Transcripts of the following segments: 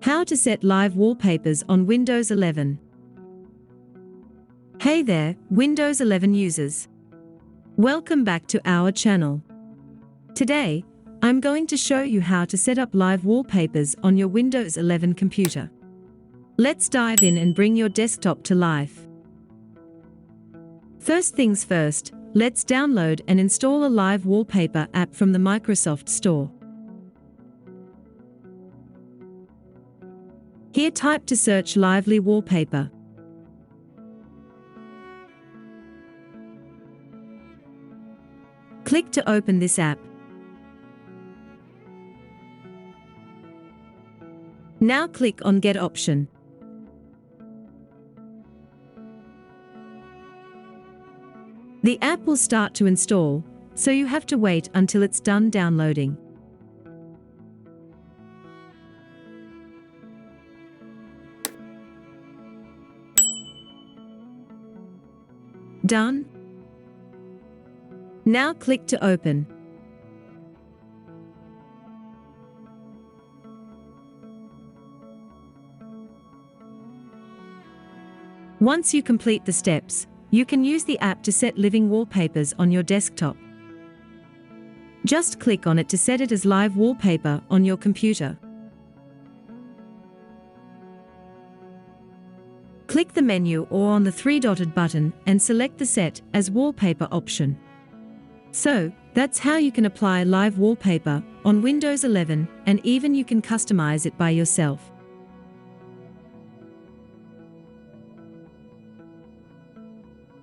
How to set live wallpapers on Windows 11. Hey there, Windows 11 users. Welcome back to our channel. Today, I'm going to show you how to set up live wallpapers on your Windows 11 computer. Let's dive in and bring your desktop to life. First things first, let's download and install a live wallpaper app from the Microsoft Store. Here type to search Lively Wallpaper. Click to open this app. Now click on Get option. The app will start to install, so you have to wait until it's done downloading. Done? Now click to open. Once you complete the steps, you can use the app to set living wallpapers on your desktop. Just click on it to set it as live wallpaper on your computer. Click the menu or on the three-dotted button and select the Set as Wallpaper option. So, that's how you can apply live wallpaper on Windows 11, and even you can customize it by yourself.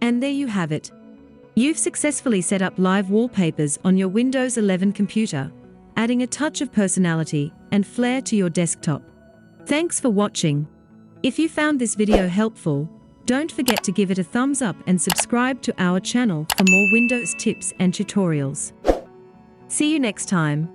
And there you have it. You've successfully set up live wallpapers on your Windows 11 computer, adding a touch of personality and flair to your desktop. Thanks for watching. If you found this video helpful, don't forget to give it a thumbs up and subscribe to our channel for more Windows tips and tutorials. See you next time.